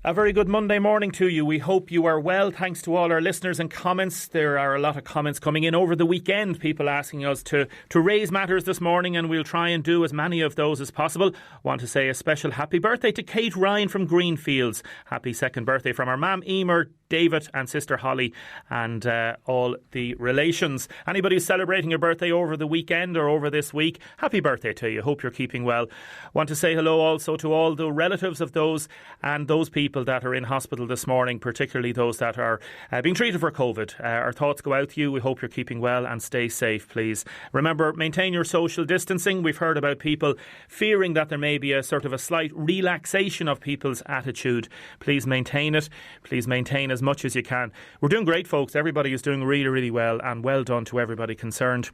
A very good Monday morning to you. We hope you are well. Thanks to all our listeners and comments. There are a lot of comments coming in over the weekend. People asking us to raise matters this morning, and we'll try and do as many of those as possible. Want to say a special happy birthday to Kate Ryan from Greenfields. Happy second birthday from our mum Emer, David and sister Holly and all the relations. Anybody who's celebrating a birthday over the weekend or over this week, happy birthday to you. Hope you're keeping well. Want to say hello also to all the relatives of those and those people that are in hospital this morning, particularly those that are being treated for COVID. Our thoughts go out to you. We hope you're keeping well and stay safe, please. Remember, maintain your social distancing. We've heard about people fearing that there may be a sort of a slight relaxation of people's attitude. Please maintain it. Please maintain as much as you can. We're doing great, folks. Everybody is doing really, really well, and well done to everybody concerned.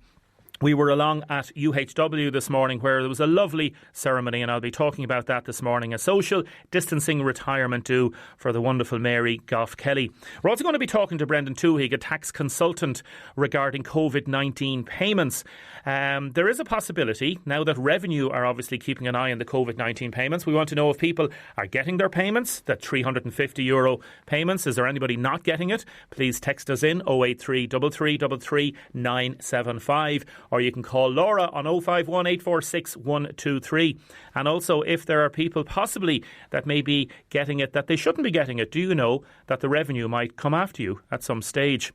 We were along at UHW this morning where there was a lovely ceremony, and I'll be talking about that this morning. A social distancing retirement due for the wonderful Mary Goff Kelly. We're also going to be talking to Brendan Toohig, a tax consultant, regarding COVID-19 payments. There is a possibility, now that Revenue are obviously keeping an eye on the COVID-19 payments, we want to know if people are getting their payments, that €350 payments. Is there anybody not getting it? Please text us in 083 3333 975. Or you can call Laura on 051 846 123. And also, if there are people possibly that may be getting it that they shouldn't be getting it, do you know that the Revenue might come after you at some stage?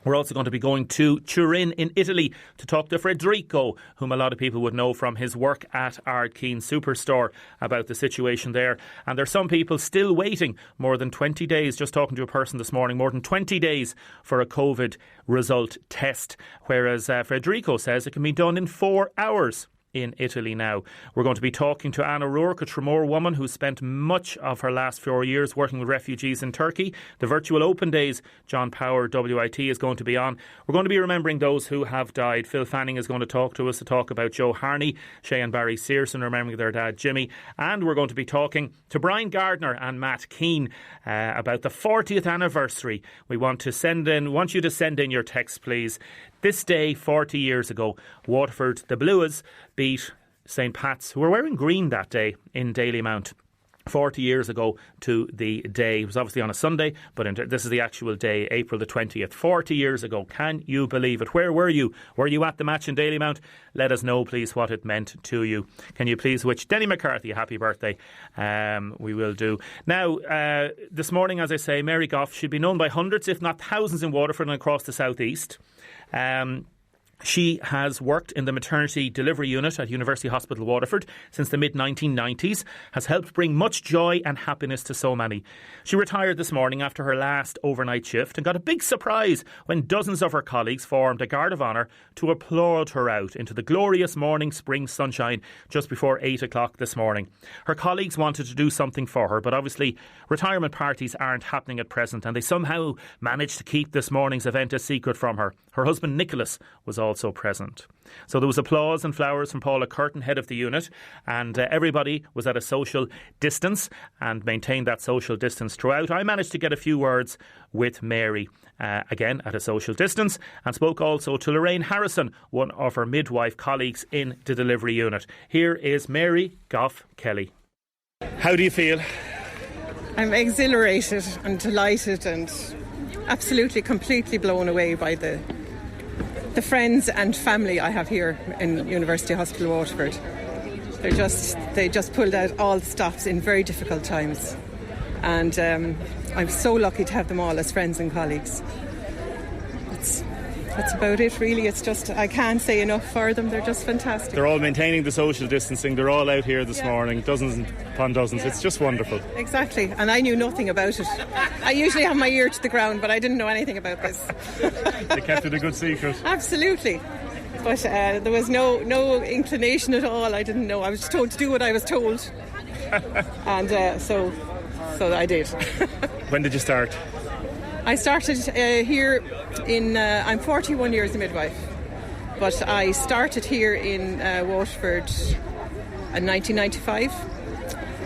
We're also going to be going to Turin in Italy to talk to Federico, whom a lot of people would know from his work at Ardkeen Superstore, about the situation there. And there's some people still waiting more than 20 days, just talking to a person this morning, more than 20 days for a COVID result test, whereas Federico says it can be done in 4 hours. In Italy now. We're going to be talking to Anna Rourke, a Tramore woman who spent much of her last 4 years working with refugees in Turkey. The virtual open days John Power WIT is going to be on. We're going to be remembering those who have died. Phil Fanning is going to talk to us to talk about Joe Harney, Shay and Barry Searson remembering their dad Jimmy, and we're going to be talking to Brian Gardner and Matt Keane about the 40th anniversary. We want you to send in your text, please. This day, 40 years ago, Waterford, the Blues, beat St Pat's, who were wearing green that day in Dalymount. 40 years ago to the day. It was obviously on a Sunday, but this is the actual day, April the 20th. 40 years ago. Can you believe it? Where were you? Were you at the match in Dalymount? Let us know, please, what it meant to you. Can you please wish Denny McCarthy a happy birthday? We will do. Now, this morning, as I say, Mary Goff should be known by hundreds, if not thousands, in Waterford and across the southeast. She has worked in the maternity delivery unit at University Hospital Waterford since the mid-1990s, has helped bring much joy and happiness to so many. She retired this morning after her last overnight shift and got a big surprise when dozens of her colleagues formed a guard of honour to applaud her out into the glorious morning spring sunshine just before 8 o'clock this morning. Her colleagues wanted to do something for her, but obviously retirement parties aren't happening at present, and they somehow managed to keep this morning's event a secret from her. Her husband Nicholas was also present. So there was applause and flowers from Paula Curtin, head of the unit, and everybody was at a social distance and maintained that social distance throughout. I managed to get a few words with Mary, again at a social distance, and spoke also to Lorraine Harrison, one of her midwife colleagues in the delivery unit. Here is Mary Goff Kelly. How do you feel? I'm exhilarated and delighted and absolutely completely blown away by the friends and family I have here in University Hospital Waterford. They just pulled out all the stops in very difficult times, and I'm so lucky to have them all as friends and colleagues. That's about it, really. It's just, I can't say enough for them. They're just fantastic. They're all maintaining the social distancing. They're all out here this morning, dozens upon dozens. It's just wonderful. Exactly, and I knew nothing about it. I usually have my ear to the ground, but I didn't know anything about this. They kept it a good secret. Absolutely. But there was no inclination at all. I didn't know. I was told to do what I was told. And so I did. When did you start? I started here I'm 41 years a midwife, but I started here in Waterford in 1995,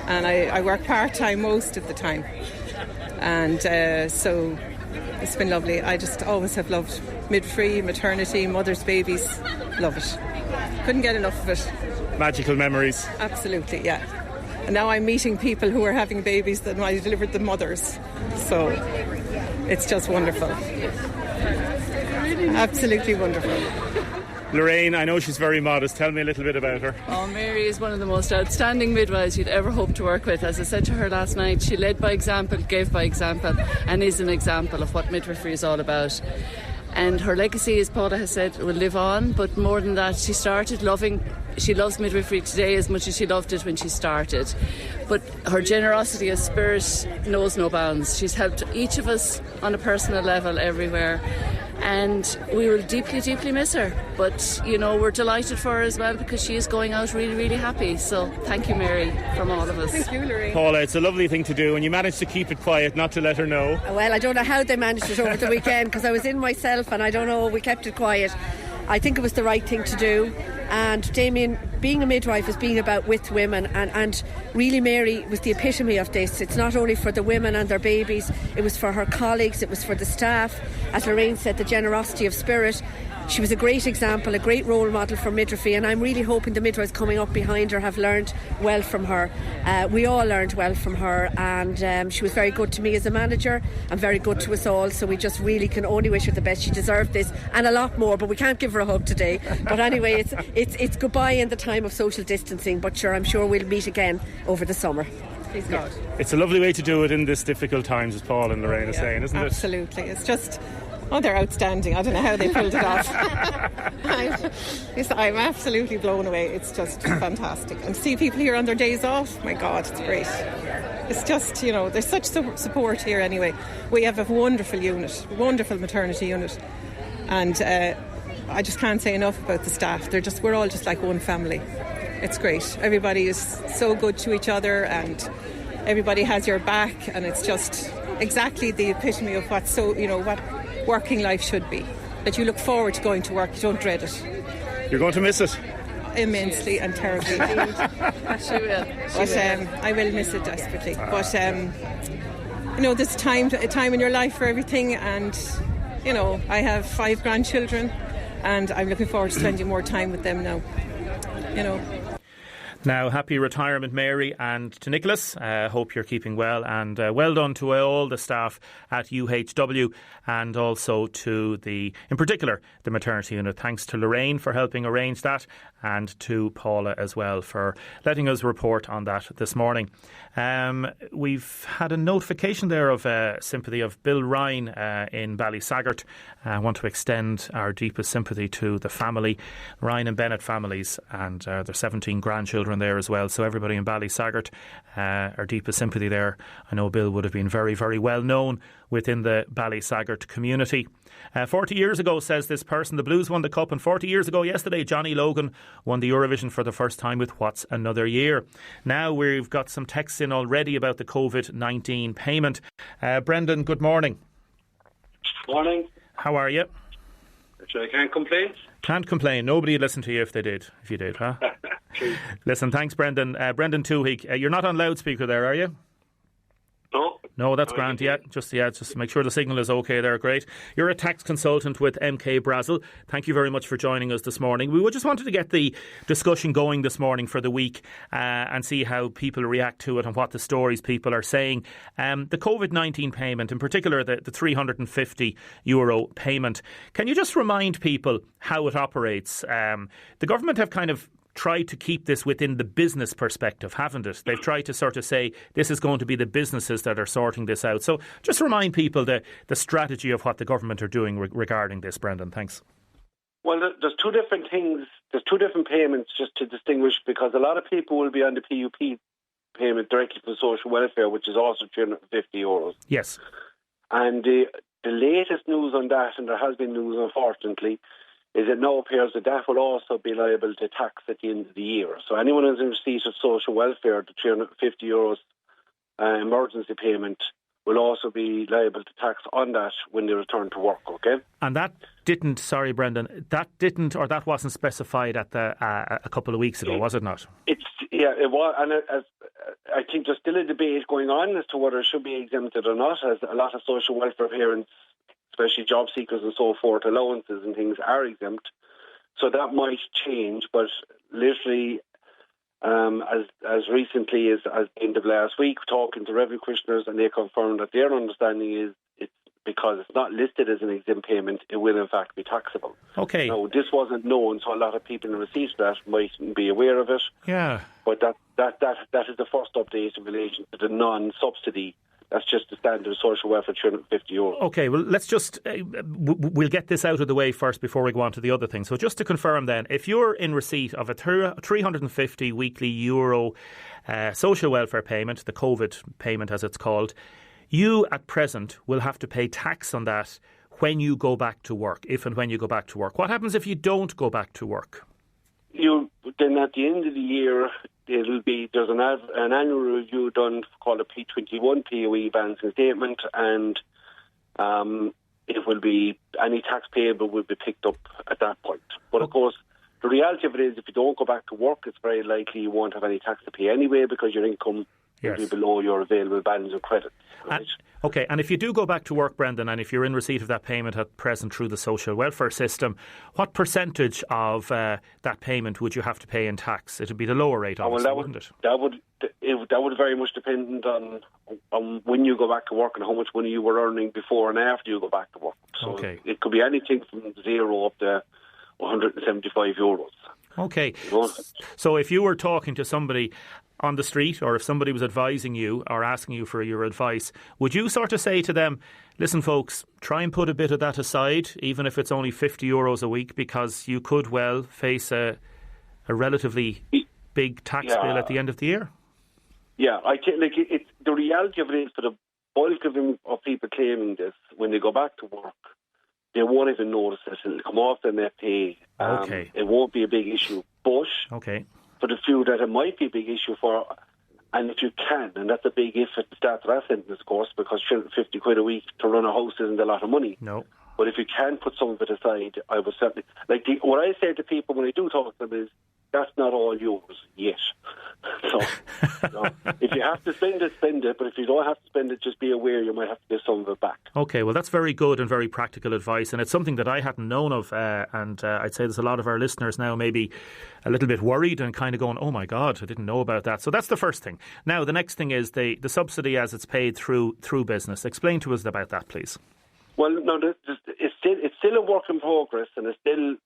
and I work part-time most of the time, and so it's been lovely. I just always have loved midwifery, maternity, mothers, babies. Love it. Couldn't get enough of it. Magical memories. Absolutely, yeah. And now I'm meeting people who are having babies that I delivered the mothers. So it's just wonderful. Absolutely wonderful. Lorraine, I know she's very modest. Tell me a little bit about her. Oh, Mary is one of the most outstanding midwives you'd ever hope to work with. As I said to her last night, she led by example, gave by example, and is an example of what midwifery is all about. And her legacy, as Paula has said, will live on. But more than that, she loves midwifery today as much as she loved it when she started. But her generosity of spirit knows no bounds. She's helped each of us on a personal level everywhere. And we will deeply, deeply miss her. But, we're delighted for her as well because she is going out really, really happy. So thank you, Mary, from all of us. Thank you, Lorraine. Paula, it's a lovely thing to do, and you managed to keep it quiet, not to let her know. Well, I don't know how they managed it over the weekend because I was in myself and I don't know, we kept it quiet. I think it was the right thing to do. And Damien, being a midwife is being about with women, and really Mary was the epitome of this. It's not only for the women and their babies, it was for her colleagues, it was for the staff. As Lorraine said, the generosity of spirit. She was a great example, a great role model for midwifery, and I'm really hoping the midwives coming up behind her have learned well from her. We all learned well from her, and she was very good to me as a manager and very good to us all, so we just really can only wish her the best. She deserved this and a lot more, but we can't give her a hug today. But anyway, it's goodbye in the time of social distancing, but sure, I'm sure we'll meet again over the summer. Please God. It's a lovely way to do it in this difficult times, as Paul and Lorraine are saying, isn't it? Absolutely. It's just... Oh, they're outstanding. I don't know how they pulled it off. I'm absolutely blown away. It's just fantastic. And see people here on their days off, my God, it's great. It's just, there's such support here anyway. We have a wonderful unit, wonderful maternity unit. And I just can't say enough about the staff. We're all just like one family. It's great. Everybody is so good to each other and everybody has your back, and it's just exactly the epitome of what working life should be. That you look forward to going to work, you don't dread it. You're going to miss it? Immensely and terribly. She will. But I will miss it desperately. But there's a time in your life for everything, and I have 5 grandchildren, and I'm looking forward to spending more time with them now. Now, happy retirement, Mary, and to Nicholas. Hope you're keeping well, and well done to all the staff at UHW, and also to in particular, the maternity unit. Thanks to Lorraine for helping arrange that, and to Paula as well for letting us report on that this morning. We've had a notification there of sympathy of Bill Ryan in Ballysaggart. I want to extend our deepest sympathy to the family, Ryan and Bennett families, and their 17 grandchildren there as well. So everybody in Ballysaggart, our deepest sympathy there. I know Bill would have been very, very well known within the Ballysaggart community. 40 years ago, says this person, the Blues won the Cup, and 40 years ago yesterday, Johnny Logan won the Eurovision for the first time with What's Another Year. Now we've got some texts in already about the COVID-19 payment. Brendan, good morning. Morning. How are you? I can't complain. Can't complain. Nobody would listen to you if you did, huh? Listen, thanks, Brendan. Brendan Toohig, you're not on loudspeaker there, are you? No, that's grand. Just make sure the signal is okay there. Great. You're a tax consultant with MK Brazil. Thank you very much for joining us this morning. We just wanted to get the discussion going this morning for the week and see how people react to it and what the stories people are saying. The COVID-19 payment, in particular the €350 payment. Can you just remind people how it operates? The government have kind of tried to keep this within the business perspective, haven't it? They've tried to sort of say this is going to be the businesses that are sorting this out. So just remind people the strategy of what the government are doing regarding this, Brendan. Thanks. Well, there's two different things. There's two different payments just to distinguish, because a lot of people will be on the PUP payment directly from social welfare, which is also €350. Yes. And the latest news on that, and there has been news unfortunately, is it now appears that will also be liable to tax at the end of the year. So anyone who's in receipt of social welfare, the €350 emergency payment, will also be liable to tax on that when they return to work, okay? And that wasn't specified at a couple of weeks ago, was it not? It was, and I think there's still a debate going on as to whether it should be exempted or not, as a lot of social welfare parents, especially job seekers and so forth, allowances and things are exempt. So that might change, but literally as recently as the end of last week, talking to revenue commissioners, and they confirmed that their understanding is it's because it's not listed as an exempt payment, it will in fact be taxable. Okay. Now, this wasn't known, so a lot of people in receipt of that mightn't be aware of it. Yeah. But that is the first update in relation to the non-subsidy. That's just the standard social welfare, €350. Okay, well, let's just, we'll get this out of the way first before we go on to the other thing. So just to confirm then, if you're in receipt of a €350 weekly social welfare payment, the COVID payment as it's called, you at present will have to pay tax on that when you go back to work, if and when you go back to work. What happens if you don't go back to work? Then at the end of the year, there's an annual review done called a P21 POE balancing statement, and it will be any tax payable will be picked up at that point. But of course, the reality of it is, if you don't go back to work, it's very likely you won't have any tax to pay anyway because your income will be below your available balance of credit. Right? Okay, and if you do go back to work, Brendan, and if you're in receipt of that payment at present through the social welfare system, what percentage of that payment would you have to pay in tax? It would be the lower rate, obviously, wouldn't it? That would very much depend on when you go back to work and how much money you were earning before and after you go back to work. So it could be anything from zero up to €175. Okay, so if you were talking to somebody on the street, or if somebody was advising you or asking you for your advice, would you sort of say to them, listen folks, try and put a bit of that aside, even if it's only €50 a week, because you could well face a relatively big tax bill at the end of the year? Yeah, I think the reality of it is, for the bulk of people claiming this, when they go back to work, they won't even notice it. It'll come off their net pay. It won't be a big issue. But for the few that it might be a big issue for, and if you can, and that's a big if at the start of that sentence, of course, because £50 a week to run a house isn't a lot of money. No. But if you can put some of it aside, I would certainly... what I say to people when I do talk to them is, that's not all yours yet. So, if you have to spend it, spend it. But if you don't have to spend it, just be aware you might have to give some of it back. Okay, well, that's very good and very practical advice. And it's something that I hadn't known of. And I'd say there's a lot of our listeners now maybe a little bit worried and kind of going, oh my God, I didn't know about that. So that's the first thing. Now, the next thing is the subsidy as it's paid through business. Explain to us about that, please. Well, no, it's still a work in progress, and it's still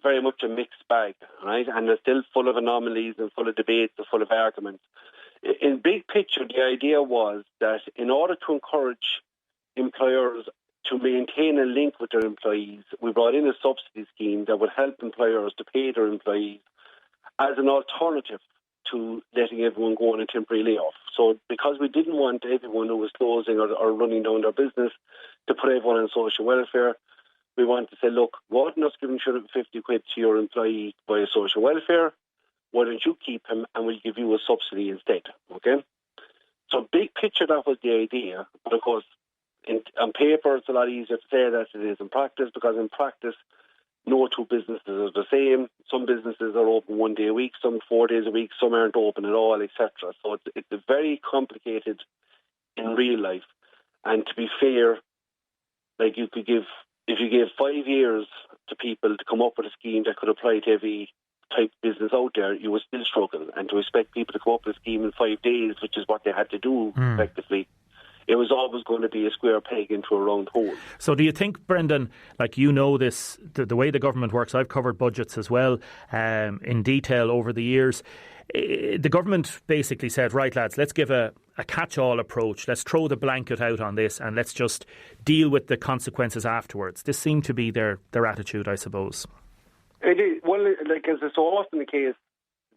very much a mixed bag, right? And it's still full of anomalies and full of debates and full of arguments. In big picture, the idea was that in order to encourage employers to maintain a link with their employees, we brought in a subsidy scheme that would help employers to pay their employees as an alternative to letting everyone go on a temporary layoff. So because we didn't want everyone who was closing or running down their business to put everyone on social welfare, we want to say, look, rather than us giving £50 to your employee via social welfare, why don't you keep him and we'll give you a subsidy instead, okay? So big picture, that was the idea. But of course, on paper, it's a lot easier to say that it is in practice, because in practice, no two businesses are the same. Some businesses are open 1 day a week, some 4 days a week, some aren't open at all, etc. So it's very complicated in real life. And to be fair, if you gave 5 years to people to come up with a scheme that could apply to every type of business out there, you would still struggle. And to expect people to come up with a scheme in 5 days, which is what they had to do effectively, it was always going to be a square peg into a round hole. So do you think, Brendan, this, the way the government works, I've covered budgets as well in detail over the years. The government basically said, right lads, let's give a catch-all approach, let's throw the blanket out on this and let's just deal with the consequences afterwards. This seemed to be their attitude, I suppose. It is. Well, as is so often the case,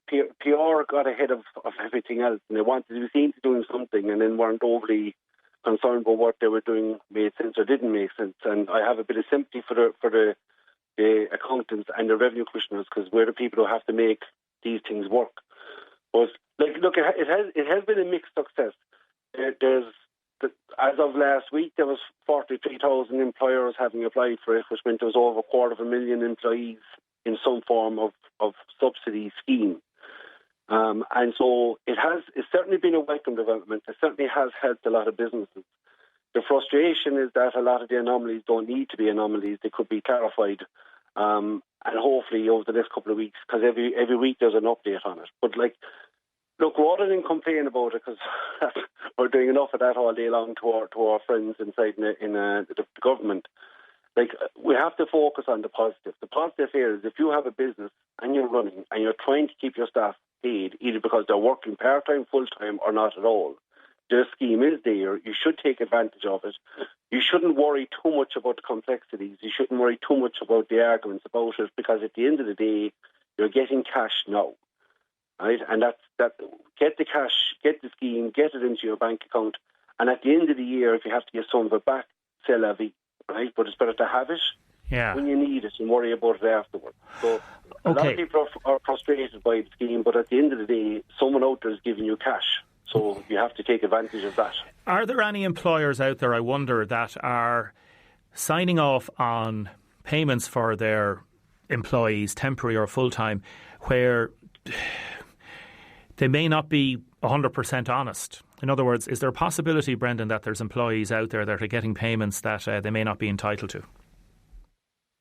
PR got ahead of everything else, and they wanted to be seen to doing something and then weren't overly concerned about what they were doing made sense or didn't make sense. And I have a bit of sympathy for the accountants and the revenue commissioners, because we're the people who have to make these things work. But it has been a mixed success. As of last week, there was 43,000 employers having applied for it, which meant there was over 250,000 employees in some form of subsidy scheme. And so it's certainly been a welcome development. It certainly has helped a lot of businesses. The frustration is that a lot of the anomalies don't need to be anomalies. They could be clarified. and hopefully over the next couple of weeks, because every week there's an update on it. But look, rather than complain about it, because we're doing enough of that all day long to our friends inside the government, we have to focus on the positive. The positive here is if you have a business and you're running and you're trying to keep your staff paid, either because they're working part-time, full-time, or not at all, the scheme is there. You should take advantage of it. You shouldn't worry too much about the complexities. You shouldn't worry too much about the arguments about it, because at the end of the day, you're getting cash now. Right? And that get the cash, get the scheme, get it into your bank account, and at the end of the year, if you have to get some of it back, c'est la vie, right? But it's better to have it when you need it and worry about it afterwards. So a lot of people are frustrated by the scheme, but at the end of the day, someone out there is giving you cash. So you have to take advantage of that. Are there any employers out there, I wonder, that are signing off on payments for their employees, temporary or full-time, where they may not be 100% honest? In other words, is there a possibility, Brendan, that there's employees out there that are getting payments that they may not be entitled to?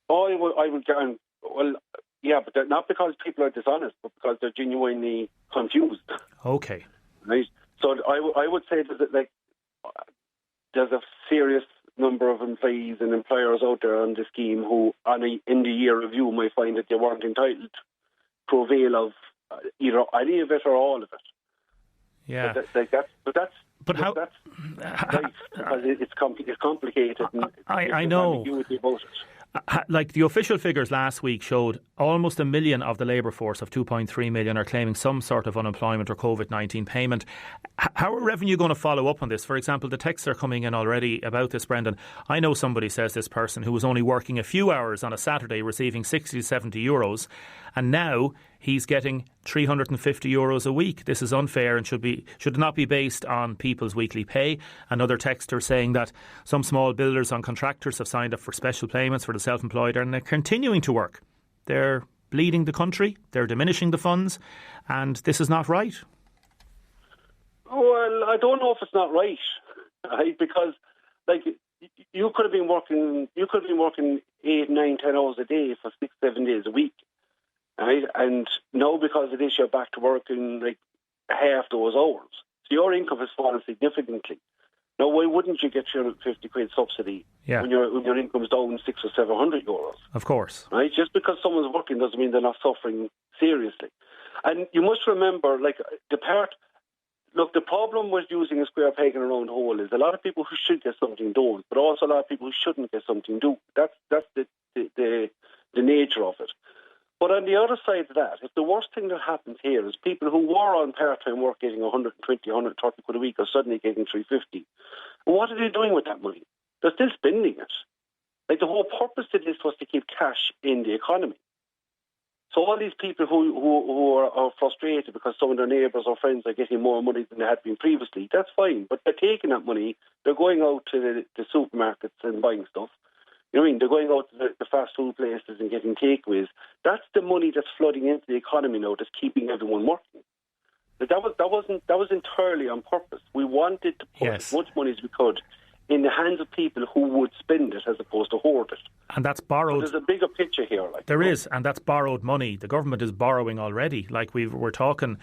Oh, I would guarantee. Well, yeah, but not because people are dishonest, but because they're genuinely confused. Okay. Right. So I would say that there's a serious number of employees and employers out there on the scheme who, in the year review, might find that they weren't entitled to avail of either any of it or all of it. Yeah. That's right, because it's complicated. And I know. Ambiguity about it. The official figures last week showed almost 1 million of the labour force of 2.3 million are claiming some sort of unemployment or COVID-19 payment. How are revenue going to follow up on this? For example, the texts are coming in already about this, Brendan. I know somebody, says this person, who was only working a few hours on a Saturday receiving 60 to 70 euros, and now he's getting 350 euros a week. This is unfair and should not be based on people's weekly pay. Another texter saying that some small builders and contractors have signed up for special payments for the self-employed and they're continuing to work. They're bleeding the country, they're diminishing the funds, and this is not right. Well, I don't know if it's not right, right? Because you could have been working 8, 9, 10 hours a day for 6, 7 days a week. Right? And now, because of this, you're back to working half those hours. So your income has fallen significantly. Now, why wouldn't you get your 50 quid subsidy when your income's down 600 or 700 euros? Of course. Right? Just because someone's working doesn't mean they're not suffering seriously. And you must remember, the problem with using a square peg in a round hole is a lot of people who should get something done, but also a lot of people who shouldn't get something done. That's the nature of it. But on the other side of that, if the worst thing that happens here is people who were on part-time work getting 120, 130 quid a week are suddenly getting 350, well, what are they doing with that money? They're still spending it. The whole purpose of this was to keep cash in the economy. So all these people who are frustrated because some of their neighbours or friends are getting more money than they had been previously, that's fine. But they're taking that money, they're going out to the supermarkets and buying stuff. You know what I mean? They're going out to the fast food places and getting takeaways. That's the money that's flooding into the economy now, that's keeping everyone working. That was entirely on purpose. We wanted to put as much money as we could in the hands of people who would spend it as opposed to hoard it. And that's borrowed. But there's a bigger picture here. There is, and that's borrowed money. The government is borrowing already. We're talking.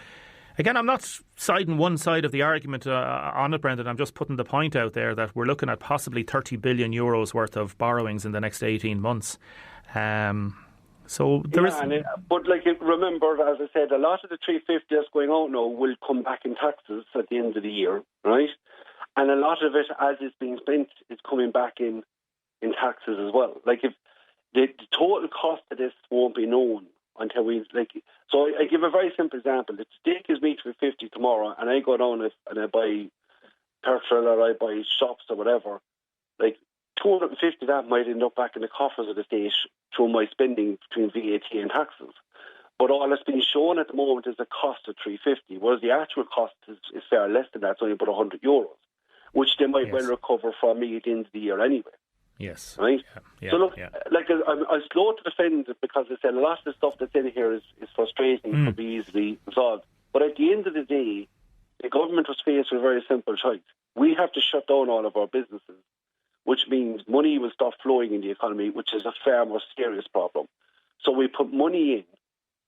Again, I'm not siding one side of the argument on it, Brendan. I'm just putting the point out there that we're looking at possibly 30 billion euros worth of borrowings in the next 18 months. So there is. But remember, as I said, a lot of the 350 that's going out now will come back in taxes at the end of the year, right? And a lot of it, as it's being spent, is coming back in taxes as well. If the total cost of this won't be known until we So I give a very simple example. If steak is meat for 50 tomorrow, and I go down and I buy petrol or I buy shops or whatever, 250 of that might end up back in the coffers of the state through my spending between VAT and taxes. But all that's being shown at the moment is the cost of 350, whereas the actual cost is far less than that. It's only about 100 euros, which they might well recover from me at the end of the year anyway. Yes. Right? So look, I'm slow to defend it because I said a lot of the stuff that's in here is frustrating, could be easily resolved. But at the end of the day, the government was faced with a very simple choice. We have to shut down all of our businesses. which means money will stop flowing in the economy, which is a far more serious problem. So we put money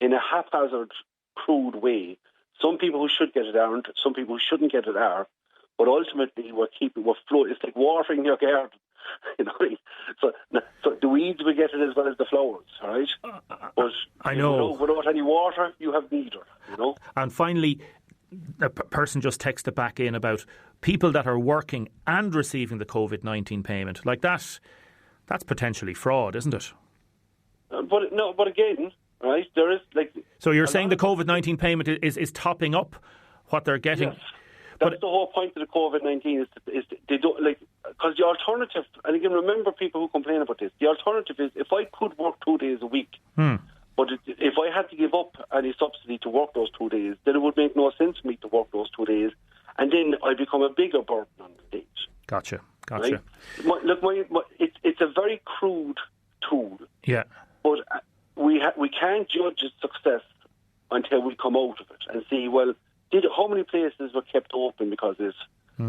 in a haphazard, crude way. Some people who should get it aren't, some people who shouldn't get it are, but ultimately we're flowing. It's like watering your garden. So the weeds will get it as well as the flowers, all right? But I know. Without any water, you have neither, And finally, a person just texted back in about people that are working and receiving the COVID-19 payment. Like that's potentially fraud, isn't it? But again, right, there is So you're saying the COVID-19 payment is topping up what they're getting? Yes. That's the whole point of the COVID-19 is they don't because the alternative, and again, remember people who complain about this, the alternative is if I could work 2 days a week, but if I had to give up any subsidy to work those 2 days, then it would make no sense for me to work those 2 days, and then I become a bigger burden on the state. Gotcha. Right? It's a very crude tool. Yeah. But we can't judge its success until we come out of it and see, well, how many places were kept open because of this?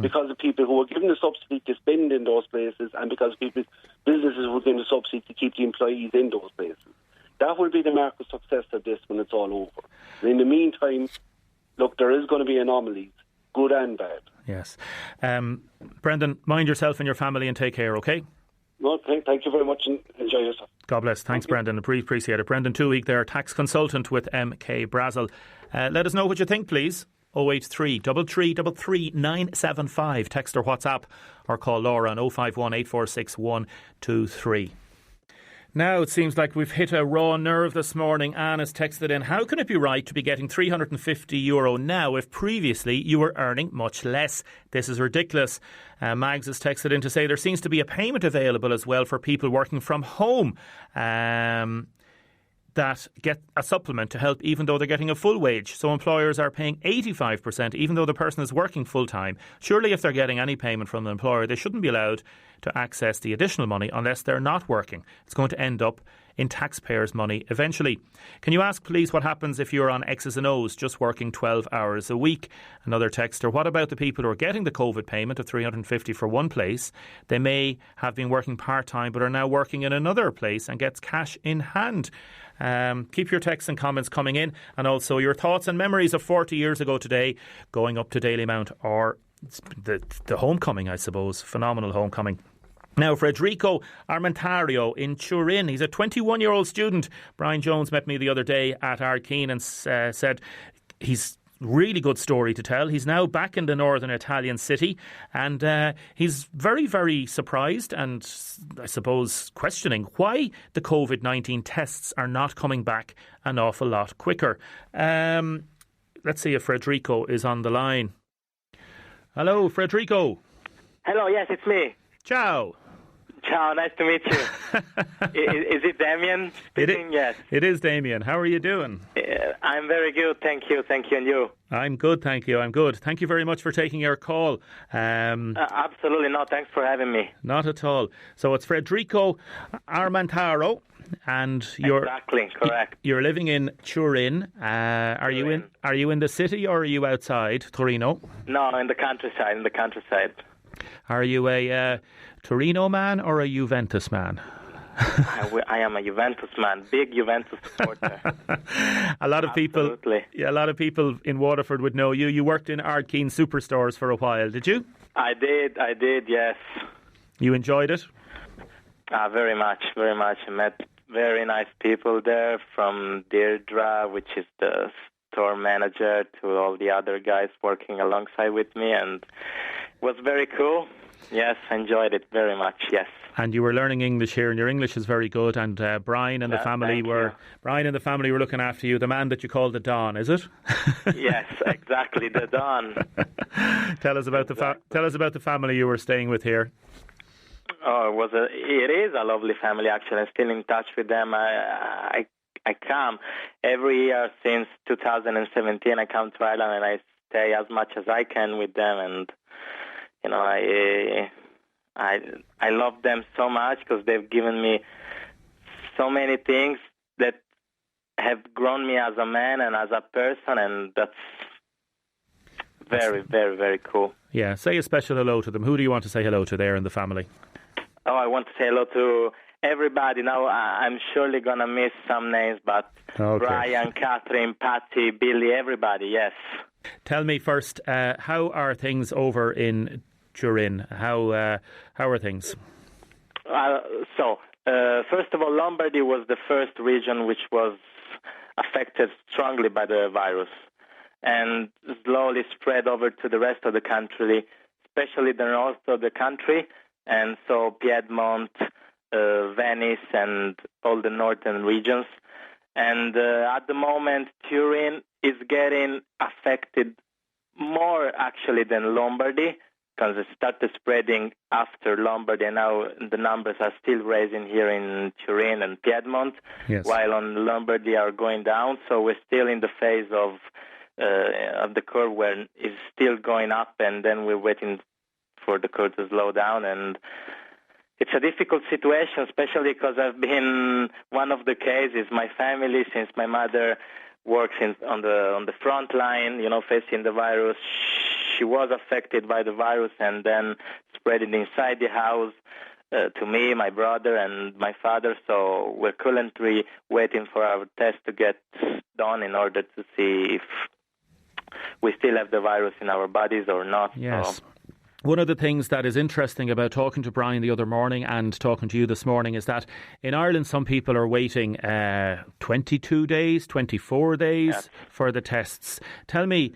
Because of people who were given the subsidy to spend in those places, and because businesses were given the subsidy to keep the employees in those places. That will be the mark of success of this when it's all over. And in the meantime, look, there is going to be anomalies, good and bad. Yes. Brendan, mind yourself and your family and take care, okay? Well, thank you very much and enjoy yourself. God bless. Thanks, Brendan. Appreciate it. Brendan Twoweek there, tax consultant with MK Brazel. Let us know what you think, please. 083 33 975. Text or WhatsApp or call Laura on 051 846 123. Now it seems like we've hit a raw nerve this morning. Anne has texted in, how can it be right to be getting €350 now if previously you were earning much less? This is ridiculous. Mags has texted in to say there seems to be a payment available as well for people working from home that get a supplement to help even though they're getting a full wage. So employers are paying 85% even though the person is working full time. Surely if they're getting any payment from the employer, they shouldn't be allowed to access the additional money unless they're not working. It's going to end up in taxpayers' money eventually. Can you ask please what happens if you're on X's and O's just working 12 hours a week? Another texter, what about the people who are getting the COVID payment of $350 for one place? They may have been working part-time but are now working in another place and gets cash in hand. Keep your texts and comments coming in, and also your thoughts and memories of 40 years ago today going up to Dalymount, or the homecoming, I suppose. Phenomenal homecoming. Now, Federico Armentario in Turin. He's a 21-year-old student. Brian Jones met me the other day at Ardkeen and said he's really good story to tell. He's now back in the northern Italian city, and he's very, very surprised and I suppose questioning why the COVID-19 tests are not coming back an awful lot quicker. Let's see if Federico is on the line. Hello, Federico. Hello, yes, it's me. Ciao. Ciao, nice to meet you. Is it Damien speaking? Yes. It is Damien. How are you doing? I'm very good, thank you, and you? I'm good, thank you, I'm good. Thank you very much for taking our call. Absolutely not, thanks for having me. Not at all. So it's Federico Armentario, and you're... Exactly, correct. You're living in Turin. Are you in the city or are you outside Torino? No, in the countryside. Are you a Torino man or a Juventus man? I am a Juventus man, big Juventus supporter. A lot of people in Waterford would know you. You worked in Ardkeen Superstores for a while, did you? I did, yes. You enjoyed it? Very much. I met very nice people there, from Deirdre, which is the store manager, to all the other guys working alongside with me, and it was very cool. Yes, enjoyed it very much, yes. And you were learning English here, and your English is very good. And Brian and the family were looking after you. The man that you called the Don, is it? Yes, exactly, the Don. Tell us about the family you were staying with here. Oh, it is a lovely family. Actually, I'm still in touch with them. I come every year since 2017. I come to Ireland and I stay as much as I can with them, and you know, I love them so much because they've given me so many things that have grown me as a man and as a person, and that's very, very, very cool. Yeah, say a special hello to them. Who do you want to say hello to there in the family? I want to say hello to everybody. Now, I'm surely going to miss some names, but okay. Brian, Catherine, Patty, Billy, everybody, yes. Tell me first, how are things over in Turin? How are things? First of all, Lombardy was the first region which was affected strongly by the virus and slowly spread over to the rest of the country, especially the north of the country, and so Piedmont, Venice, and all the northern regions. And at the moment, Turin is getting affected more actually than Lombardy, because it started spreading after Lombardy, and now the numbers are still rising here in Turin and Piedmont, yes. While on Lombardy are going down. So we're still in the phase of the curve where it's still going up, and then we're waiting for the curve to slow down. And it's a difficult situation, especially because I've been one of the cases. My family, since my mother works on the front line, facing the virus, she was affected by the virus and then spread it inside the house to me, my brother, and my father. So we're currently waiting for our test to get done in order to see if we still have the virus in our bodies or not. Yes. So, one of the things that is interesting about talking to Brian the other morning and talking to you this morning is that in Ireland some people are waiting 22 days, 24 days for the tests. Tell me,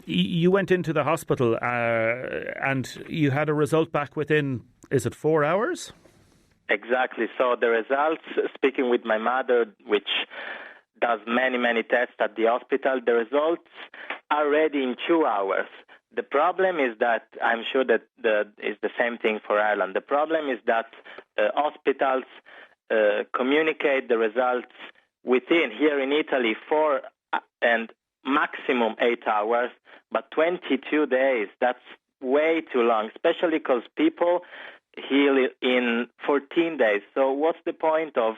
you went into the hospital and you had a result back within, is it 4 hours? Exactly. So the results, speaking with my mother, which does many tests at the hospital, the results are ready in 2 hours. The problem is that, I'm sure that is the same thing for Ireland. The problem is that hospitals communicate the results within, here in Italy, 4 and maximum 8 hours, but 22 days, that's way too long, especially because people heal in 14 days. So what's the point of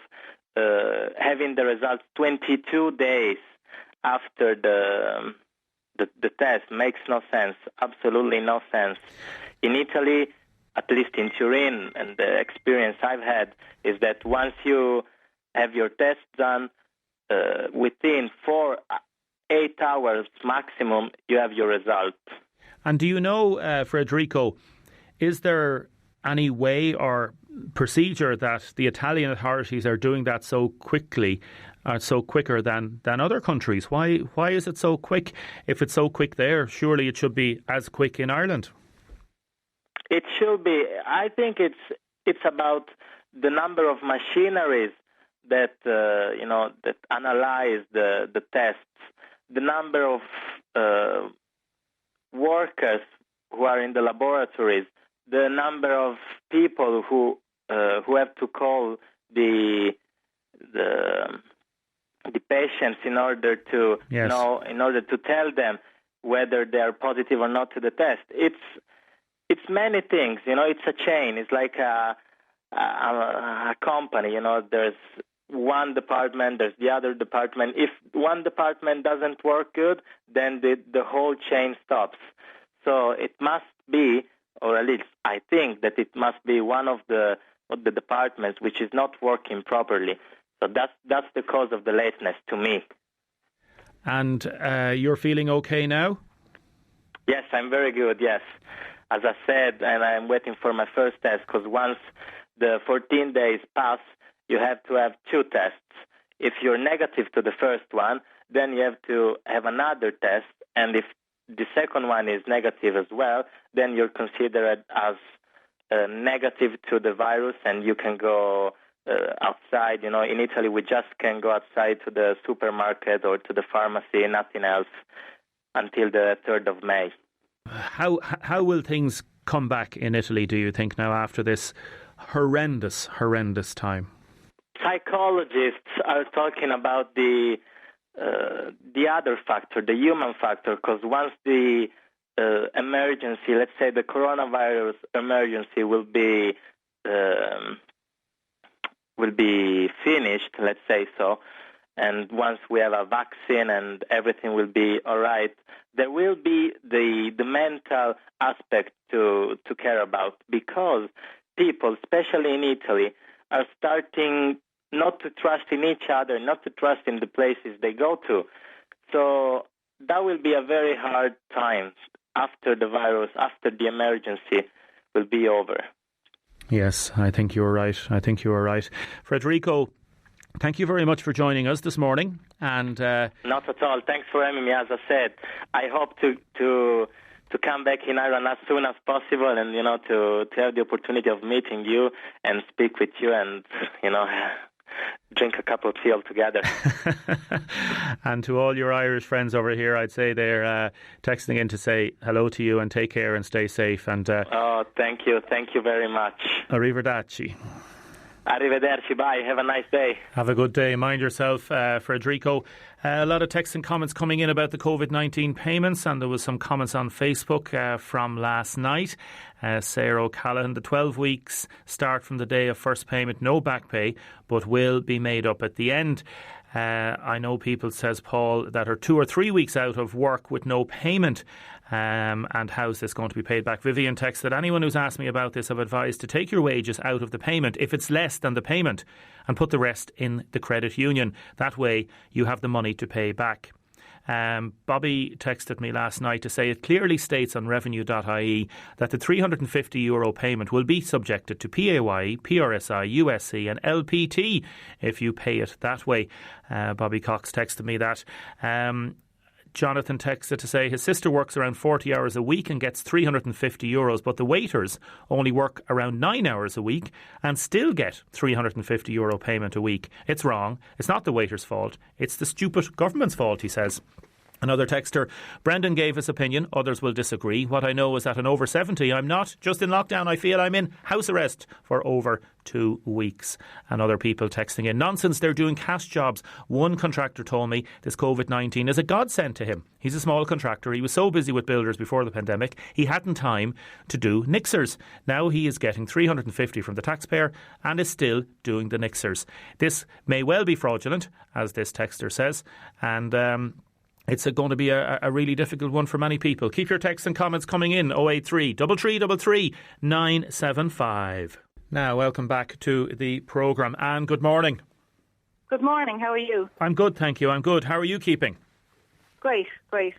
having the results 22 days after the test? Makes no sense, absolutely no sense. In Italy, at least in Turin, and the experience I've had is that once you have your test done, within 8 hours maximum, you have your result. And do you know, Federico, is there any way or procedure that the Italian authorities are doing that so quickly, so quicker than other countries? Why is it so quick? If it's so quick there, surely it should be as quick in Ireland. It should be. I think it's about the number of machineries that that analyze the tests, the number of workers who are in the laboratories, the number of people who have to call the patients in order to in order to tell them whether they are positive or not to the test. It's many things. It's a chain. It's like a company. There's one department, there's the other department. If one department doesn't work good, then the whole chain stops. So it must be, or at least I think that it must be one of the departments which is not working properly. So that's the cause of the lateness to me. And you're feeling okay now? Yes, I'm very good, yes. As I said, and I'm waiting for my first test, because once the 14 days pass, you have to have 2 tests. If you're negative to the first one, then you have to have another test, and if the second one is negative as well, then you're considered as negative to the virus, and you can go outside. In Italy, we just can go outside to the supermarket or to the pharmacy, nothing else, until the 3rd of May. How will things come back in Italy, do you think, now after this horrendous time? Psychologists are talking about the other factor, the human factor, because once the emergency, let's say the coronavirus emergency will be finished, let's say so, and once we have a vaccine and everything will be all right, there will be the mental aspect to care about, because people, especially in Italy, are starting not to trust in each other, not to trust in the places they go to. So that will be a very hard time after the virus, after the emergency will be over. Yes, I think you are right. Federico, thank you very much for joining us this morning. And not at all. Thanks for having me. As I said, I hope to come back in Ireland as soon as possible, and to have the opportunity of meeting you and speak with you, and drink a cup of tea all together. And to all your Irish friends over here, I'd say they're texting in to say hello to you and take care and stay safe. And thank you very much. Arrivederci. Arrivederci, bye. Have a nice day. Have a good day. Mind yourself, Federico. A lot of texts and comments coming in about the COVID-19 payments, and there was some comments on Facebook from last night. Sarah O'Callaghan, the 12 weeks start from the day of first payment, no back pay, but will be made up at the end. I know people, says Paul, that are 2 or 3 weeks out of work with no payment. And how's this going to be paid back? Vivian texts that anyone who's asked me about this, I've advised to take your wages out of the payment if it's less than the payment and put the rest in the credit union. That way you have the money to pay back. Bobby texted me last night to say it clearly states on revenue.ie that the €350 payment will be subjected to PAYE, PRSI, USC and LPT if you pay it that way. Bobby Cox texted me that. Jonathan texted to say his sister works around 40 hours a week and gets €350, but the waiters only work around 9 hours a week and still get €350 payment a week. It's wrong. It's not the waiter's fault. It's the stupid government's fault, he says. Another texter, Brendan gave his opinion. Others will disagree. What I know is that in over 70, I'm not just in lockdown. I feel I'm in house arrest for over 2 weeks. And other people texting in, nonsense, they're doing cash jobs. One contractor told me this COVID-19 is a godsend to him. He's a small contractor. He was so busy with builders before the pandemic, he hadn't time to do nixers. Now he is getting $350 from the taxpayer and is still doing the nixers. This may well be fraudulent, as this texter says, and it's going to be a really difficult one for many people. Keep your texts and comments coming in. 083 3333 975. Now, welcome back to the programme. Anne, good morning. Good morning. How are you? I'm good, thank you. I'm good. How are you keeping? Great. Very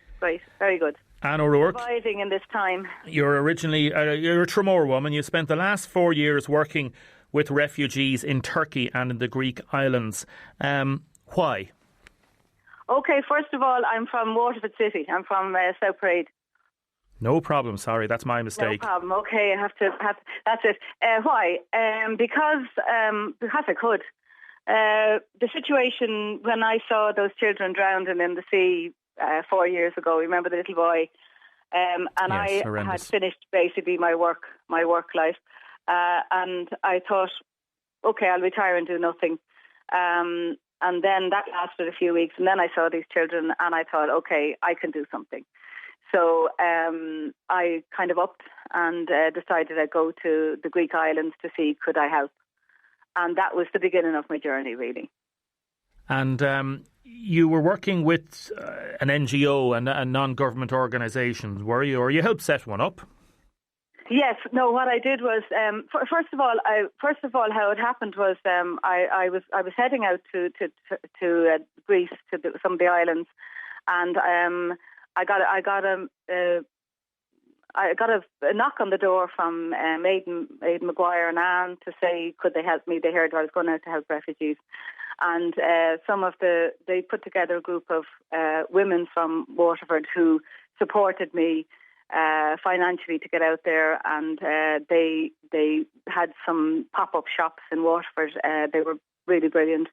good. Anne O'Rourke. Surviving in this time. You're originally you're a Tramore woman. You spent the last 4 years working with refugees in Turkey and in the Greek islands. Why? Okay, first of all, I'm from Waterford City. I'm from South Parade. No problem. Sorry, that's my mistake. No problem. Okay, I have to. That's it. Why? Because I could. The situation when I saw those children drowning in the sea 4 years ago. Remember the little boy? And yes, I had finished basically my work life, and I thought, okay, I'll retire and do nothing. And then that lasted a few weeks, and then I saw these children, and I thought, okay, I can do something. So I kind of upped and decided I'd go to the Greek islands to see could I help. And that was the beginning of my journey, really. And you were working with an NGO and a non-government organisation, were you? Or you helped set one up? Yes. No. What I did was, first of all, how it happened was, I was heading out to Greece, to some of the islands, and I got a knock on the door from Aidan Maguire and Anne to say could they help me. They heard I was going out to help refugees, and they put together a group of women from Waterford who supported me financially to get out there, and they had some pop-up shops in Waterford. They were really brilliant,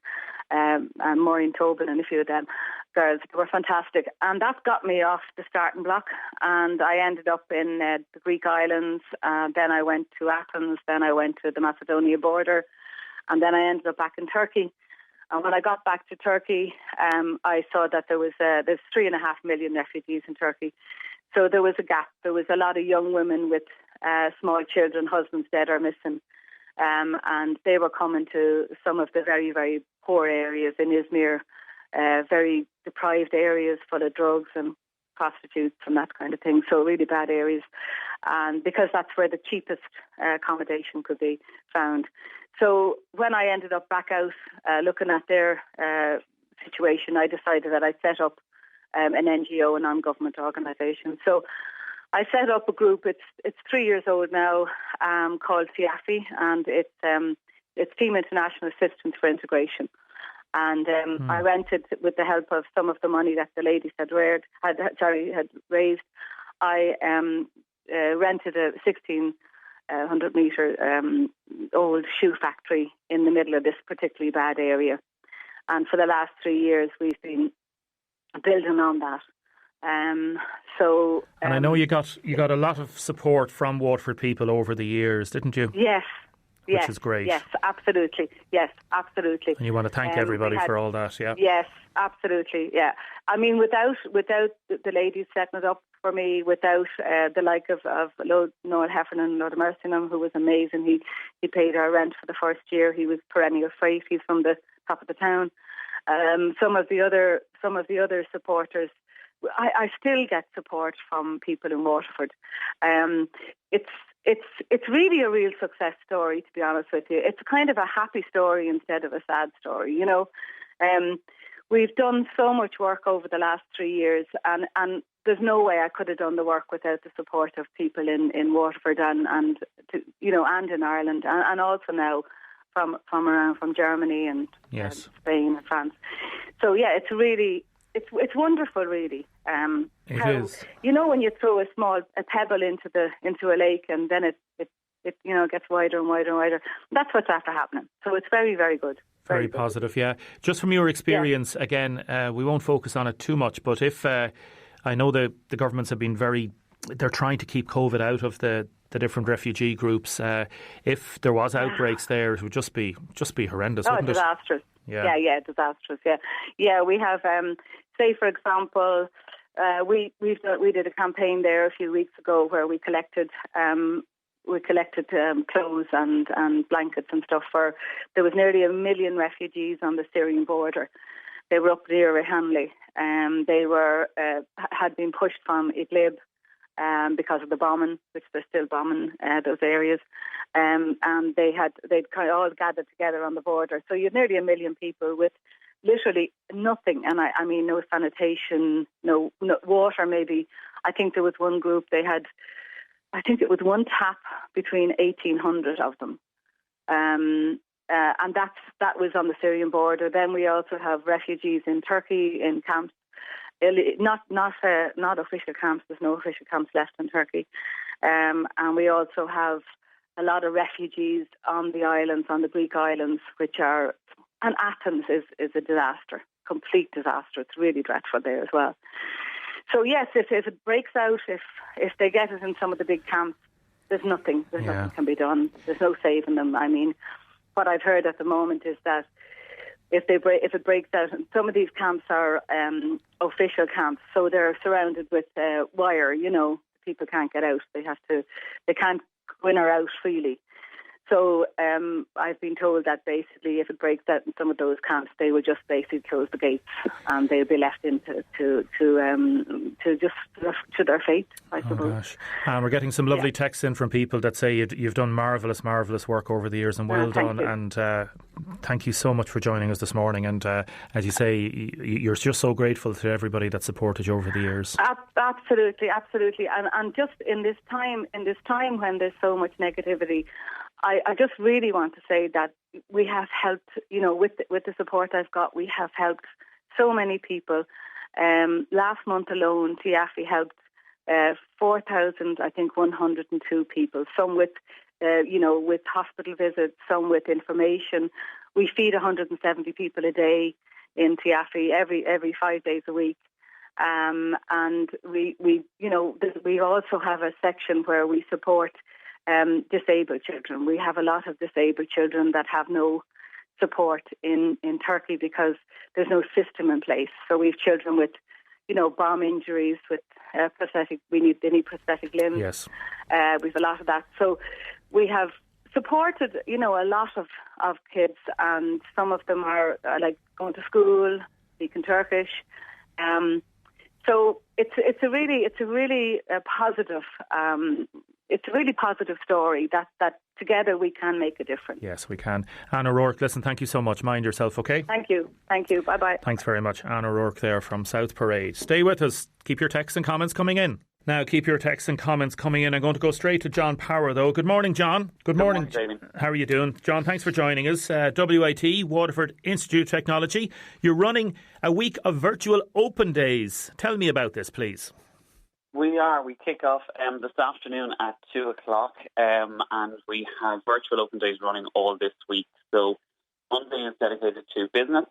and Maureen Tobin and a few of them girls. They were fantastic, and that got me off the starting block, and I ended up in the Greek islands. Then I went to Athens, then I went to the Macedonia border, and then I ended up back in Turkey. And when I got back to Turkey, I saw that there's 3.5 million refugees in Turkey. So there was a gap. There was a lot of young women with small children, husbands dead or missing. And they were coming to some of the very, very poor areas in Izmir, very deprived areas full of drugs and prostitutes and that kind of thing. So really bad areas, and because that's where the cheapest accommodation could be found. So when I ended up back out looking at their situation, I decided that I'd set up an NGO, a non-government organisation. So I set up a group. It's 3 years old now, called SIAFI, and it's Team International Assistance for Integration. And I rented, with the help of some of the money that the ladies had raised. I rented a 1,600-metre old shoe factory in the middle of this particularly bad area. And for the last 3 years, we've been building on that. And I know you got a lot of support from Waterford people over the years, didn't you? Yes. Which is great. Yes, absolutely. Yes, absolutely. And you want to thank everybody for all that, yeah? Yes, absolutely, yeah. I mean, without the ladies setting it up for me, without the like of Noel Heffernan, Lord of Mercy on him, who was amazing. He paid our rent for the first year. He was perennial freight. He's from the top of the town. Some of the other supporters, I still get support from people in Waterford. It's really a real success story, to be honest with you. It's kind of a happy story instead of a sad story, you know. We've done so much work over the last 3 years, and there's no way I could have done the work without the support of people in Waterford and in Ireland, and also now from Germany and Spain and France. So yeah, it's really. It's wonderful, really. It is. You know, when you throw a pebble into a lake, and then it gets wider and wider and wider. That's what's after happening. So it's very, very good. Very positive, yeah. Just from your experience, again, we won't focus on it too much. But if I know the governments have been they're trying to keep COVID out of the different refugee groups. If there was outbreaks there, it would just be horrendous, wouldn't disastrous. it? Yeah, disastrous. Yeah. We have, say for example, we did a campaign there a few weeks ago where we collected clothes and blankets and stuff there was nearly 1 million refugees on the Syrian border. They were up near Rehanli, and they had been pushed from Idlib because of the bombing, which they're still bombing those areas, and they'd kind of all gathered together on the border. So you had nearly 1 million people with literally nothing, and I mean no sanitation, no water. Maybe I think there was one group they had. I think it was one tap between 1,800 of them, and that was on the Syrian border. Then we also have refugees in Turkey in camps. Not official camps. There's no official camps left in Turkey, and we also have a lot of refugees on the islands, on the Greek islands, and Athens is a disaster, complete disaster. It's really dreadful there as well. So yes, if it breaks out, if they get it in some of the big camps, there's nothing can be done. There's no saving them. I mean, what I've heard at the moment is that if it breaks out, and some of these camps are official camps, so they're surrounded with wire. You know, people can't get out. They can't go in or out freely. So I've been told that basically if it breaks out in some of those camps, they will just basically close the gates and they'll be left into to their fate, I suppose. Gosh. And we're getting some lovely texts in from people that say you've done marvellous work over the years, and well done. And thank you so much for joining us this morning. And as you say, you're just so grateful to everybody that supported you over the years. Absolutely. And just in this time when there's so much negativity, I just really want to say that we have helped, you know, with the support I've got, we have helped so many people. Last month alone, SIAFI helped 4,102 people, some with, with hospital visits, some with information. We feed 170 people a day in SIAFI every 5 days a week. And we also have a section where we support disabled children. We have a lot of disabled children that have no support in Turkey because there's no system in place. So we have children with, bomb injuries, with they need prosthetic limbs. Yes. We have a lot of that. So we have supported, a lot of kids, and some of them are like going to school, speaking Turkish. So it's a really positive. It's a really positive story that together we can make a difference. Yes, we can. Anne O'Rourke, listen, thank you so much. Mind yourself, okay? Thank you. Bye-bye. Thanks very much. Anne O'Rourke there from South Parade. Stay with us. Keep your texts and comments coming in. Now, keep your texts and comments coming in. I'm going to go straight to John Power, though. Good morning, John. Good morning, Jamie. How are you doing? John, thanks for joining us. WIT, Waterford Institute of Technology. You're running a week of virtual open days. Tell me about this, please. We are. We kick off this afternoon at 2 o'clock and we have virtual open days running all this week. So Monday is dedicated to business,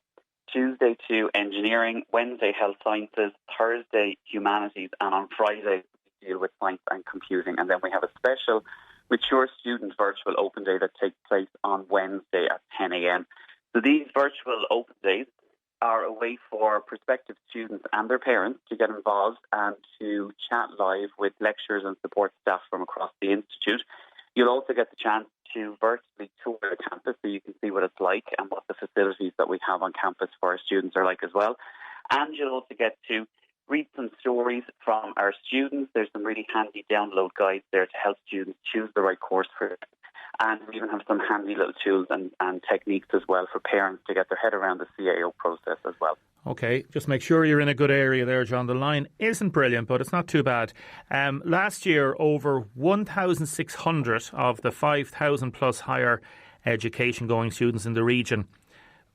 Tuesday to engineering, Wednesday health sciences, Thursday humanities, and on Friday we deal with science and computing. And then we have a special mature student virtual open day that takes place on Wednesday at 10 a.m. So these virtual open days are a way for prospective students and their parents to get involved and to chat live with lecturers and support staff from across the Institute. You'll also get the chance to virtually tour the campus so you can see what it's like and what the facilities that we have on campus for our students are like as well. And you'll also get to read some stories from our students. There's some really handy download guides there to help students choose the right course for them. And we even have some handy little tools and techniques as well for parents to get their head around the CAO process as well. OK, just make sure you're in a good area there, John. The line isn't brilliant, but it's not too bad. Last year, over 1,600 of the 5,000 plus higher education going students in the region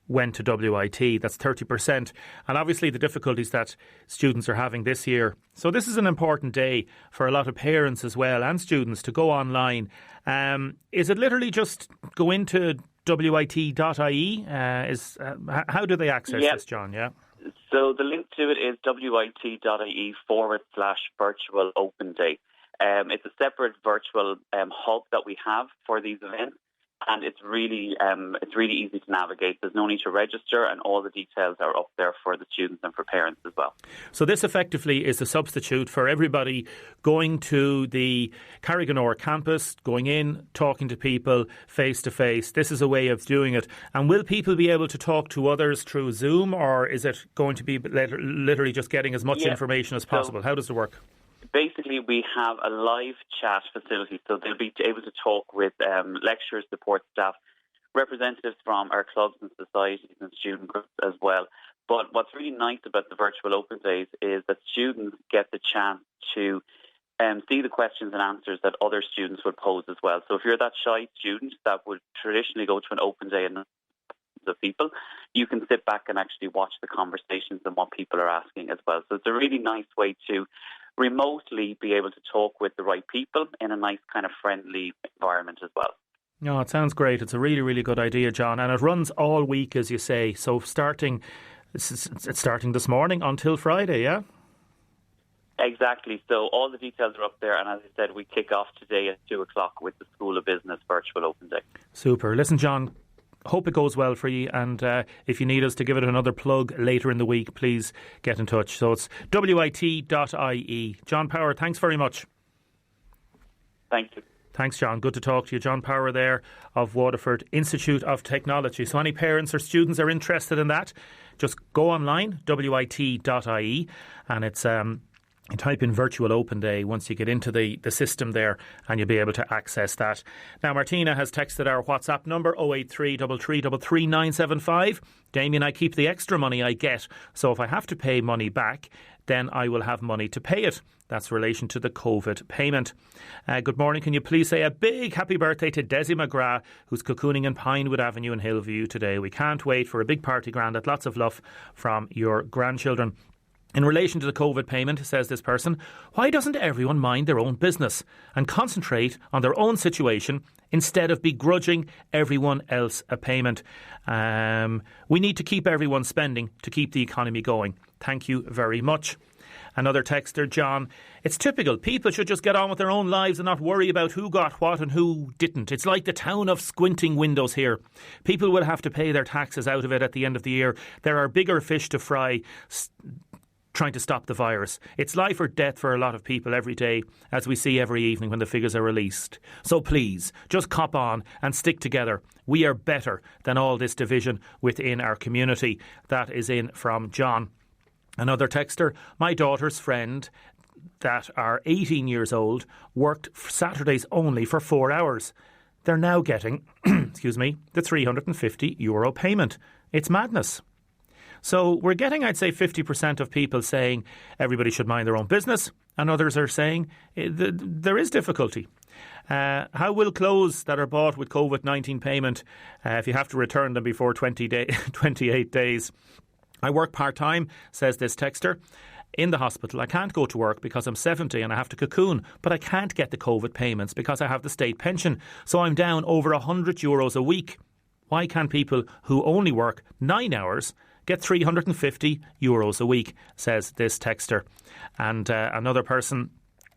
went to WIT. That's 30%. And obviously the difficulties that students are having this year. So this is an important day for a lot of parents as well and students to go online. Is it literally just go into wit.ie? How do they access this, John? Yeah. So the link to it is wit.ie/virtual open day. It's a separate virtual hub that we have for these events. And it's really easy to navigate. There's no need to register, and all the details are up there for the students and for parents as well. So this effectively is a substitute for everybody going to the Carriganore campus, going in, talking to people face to face. This is a way of doing it. And will people be able to talk to others through Zoom, or is it going to be literally just getting as much information as possible? How does it work? Basically, we have a live chat facility, so they'll be able to talk with lecturers, support staff, representatives from our clubs and societies and student groups as well. But what's really nice about the virtual open days is that students get the chance to see the questions and answers that other students would pose as well. So if you're that shy student that would traditionally go to an open day and of people, you can sit back and actually watch the conversations and what people are asking as well. So it's a really nice way to remotely be able to talk with the right people in a nice kind of friendly environment as well. No, it sounds great. It's a really, really good idea, John. And it runs all week, as you say. So it's starting this morning until Friday, yeah? Exactly. So all the details are up there. And as I said, we kick off today at 2 o'clock with the School of Business Virtual Open Day. Super. Listen, John, hope it goes well for you, and if you need us to give it another plug later in the week, please get in touch. So it's wit.ie. John Power, thanks very much. Thank you. Thanks, John. Good to talk to you. John Power there of Waterford Institute of Technology. So any parents or students are interested in that, just go online, wit.ie, and it's type in virtual open day once you get into the system there, and you'll be able to access that. Now, Martina has texted our WhatsApp number 083 3333 975. Damien, I keep the extra money I get, so if I have to pay money back, then I will have money to pay it. That's in relation to the COVID payment. Good morning. Can you please say a big happy birthday to Deise McGrath, who's cocooning in Pinewood Avenue in Hillview today. We can't wait for a big party granddad. Lots of love from your grandchildren. In relation to the COVID payment, says this person, why doesn't everyone mind their own business and concentrate on their own situation instead of begrudging everyone else a payment? We need to keep everyone spending to keep the economy going. Thank you very much. Another texter, John, it's typical. People should just get on with their own lives and not worry about who got what and who didn't. It's like the town of squinting windows here. People will have to pay their taxes out of it at the end of the year. There are bigger fish to fry trying to stop the virus. It's life or death for a lot of people every day, as we see every evening when the figures are released. So please, just cop on and stick together. We are better than all this division within our community. That is in from John. Another texter, my daughter's friend that are 18 years old worked Saturdays only for 4 hours. They're now getting, excuse me, the €350 payment. It's madness. So we're getting, I'd say, 50% of people saying everybody should mind their own business, and others are saying there is difficulty. How will clothes that are bought with COVID-19 payment, if you have to return them before 28 days? I work part-time, says this texter, in the hospital. I can't go to work because I'm 70 and I have to cocoon, but I can't get the COVID payments because I have the state pension. So I'm down over €100 a week. Why can't people who only work 9 hours get €350 a week, says this texter. And another person,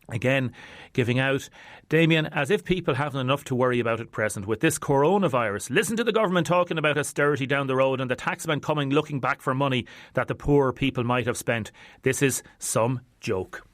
again, giving out, Damien, as if people haven't enough to worry about at present with this coronavirus. Listen to the government talking about austerity down the road and the taxman coming looking back for money that the poor people might have spent. This is some joke.